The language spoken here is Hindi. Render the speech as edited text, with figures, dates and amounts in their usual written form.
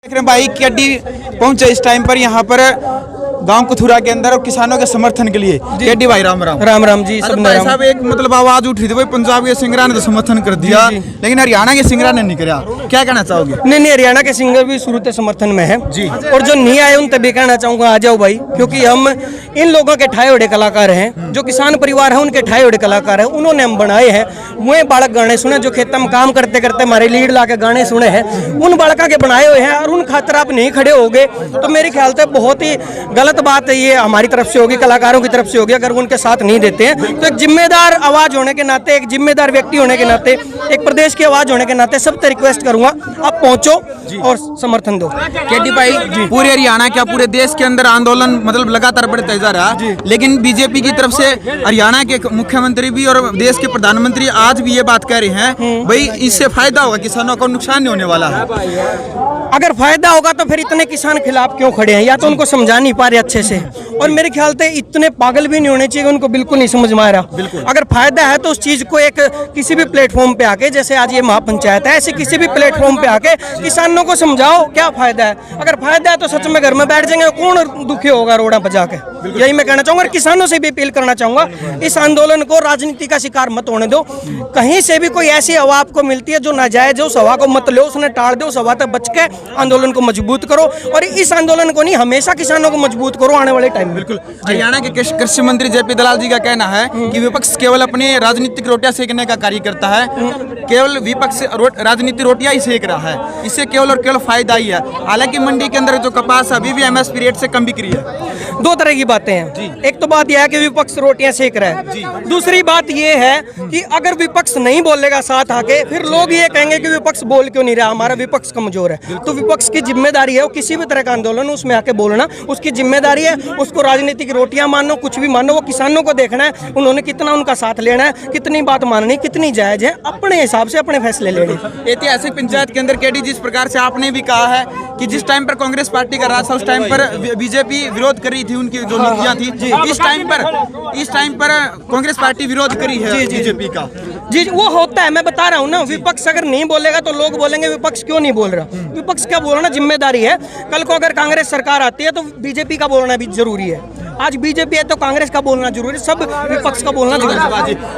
देख रहे हैं भाई केडी पहुंचे इस टाइम पर यहाँ पर गांव कथुरा के अंदर और किसानों के समर्थन के लिए। केडी भाई राम राम। राम राम जी। सब भाई साहब एक मतलब आवाज उठी थी भाई पंजाब के सिंगरा ने तो समर्थन कर दिया लेकिन हरियाणा के सिंगरा ने नहीं किया, क्या कहना चाहोगे? नहीं, हरियाणा के सिंगर भी शुरू से समर्थन में है जी। और जो नहीं आए उन तभी कहना चाहूंगा आ जाओ भाई, क्योंकि हम इन लोगों के ठाए उड़े कलाकार हैं, जो किसान परिवार है उनके ठाए उड़े कलाकार हैं, उन्होंने हम बनाए हैं। मुए बालक गाने सुने जो खेतों में काम करते करते हमारे लीड ला के गाने सुने हैं, उन बालका के बनाए हुए हैं और उन खातर आप नहीं खड़े हो गए तो मेरे ख्याल से बहुत ही गलत बात है। ये हमारी तरफ से होगी, कलाकारों की तरफ से होगी अगर वो उनके साथ नहीं देते हैं। तो एक जिम्मेदार आवाज होने के नाते, एक जिम्मेदार व्यक्ति होने के नाते, एक प्रदेश की आवाज होने के नाते सबसे रिक्वेस्ट करूंगा आप पहुंचो और समर्थन दो। केडी भाई पूरे हरियाणा क्या पूरे देश के अंदर आंदोलन मतलब लगातार बढ़ता जा रहा है, लेकिन बीजेपी की तरफ से हरियाणा के मुख्यमंत्री भी और देश के प्रधानमंत्री आज भी ये बात कह रहे हैं भाई इससे फायदा होगा, किसानों को नुकसान नहीं होने वाला है। अगर फायदा होगा तो फिर इतने किसान खिलाफ क्यों खड़े हैं, या तो उनको समझा नहीं पा रहे अच्छे से, और मेरे ख्याल से इतने पागल भी नहीं होने चाहिए, उनको बिल्कुल नहीं समझ में आ रहा। अगर फायदा है तो उस चीज को एक किसी भी प्लेटफॉर्म पे आके, जैसे आज ये महापंचायत है, ऐसे किसी भी प्लेटफॉर्म पे आके किसानों को समझाओ क्या फायदा है। अगर फायदा है तो सच में घर में बैठ जाएंगे, कौन दुखी होगा रोड़ा पर जाके। यही मैं कहना चाहूंगा, किसानों से भी अपील करना चाहूंगा इस आंदोलन को राजनीति का शिकार मत होने दो। कहीं से भी कोई ऐसी हवा आपको मिलती है जो नाजायज है, उस हवा को मत लो, उसने टाल दो, उस हवा तक बच के आंदोलन को मजबूत करो और इस आंदोलन को नहीं हमेशा किसानों को मजबूत करो आने वाले टाइम में। बिल्कुल। हरियाणा के कृषि मंत्री जेपी दलाल जी का कहना है कि विपक्ष केवल अपने राजनीतिक रोटियां सेकने का कार्य करता है, केवल विपक्ष राजनीतिक रोटियां ही सेक रहा है, इससे केवल और केवल फायदा ही है। हालांकि मंडी के अंदर जो कपास अभी भी एमएसपी रेट से कम बिक रही है। दो तरह की बातें हैं, एक तो बात यह है कि विपक्ष रोटियां सेक रहा है, दूसरी बात यह है कि अगर विपक्ष नहीं बोलेगा साथ आके, फिर लोग ये कहेंगे कि विपक्ष बोल क्यों नहीं रहा, हमारा विपक्ष कमजोर है। तो विपक्ष की जिम्मेदारी है, वो किसी भी तरह का आंदोलन उसमें आके बोलना उसकी जिम्मेदारी है। उसको राजनीतिक रोटियां मानो, कुछ भी मानो, वो किसानों को देखना है उन्होंने कितना उनका साथ लेना है, कितनी बात माननी, कितनी जायज है, अपने हिसाब से अपने फैसले लेने। ऐतिहासिक पंचायत के अंदर केडी जिस प्रकार से आपने भी कहा है कि जिस टाइम पर कांग्रेस पार्टी का राज था उस टाइम पर बीजेपी विरोध कर रही थी, उनकी जो नीतियां थी, इस टाइम पर कांग्रेस पार्टी विरोध करी है बीजेपी का। जी वो होता है, मैं बता रहा हूँ ना, विपक्ष अगर नहीं बोलेगा तो लोग बोलेंगे विपक्ष क्यों नहीं बोल रहा। विपक्ष का बोलना जिम्मेदारी है, कल को अगर कांग्रेस सरकार आती है तो बीजेपी का बोलना भी जरूरी है। आज बीजेपी है तो कांग्रेस का बोलना जरूरी है, सब विपक्ष का बोलना जरूरी है।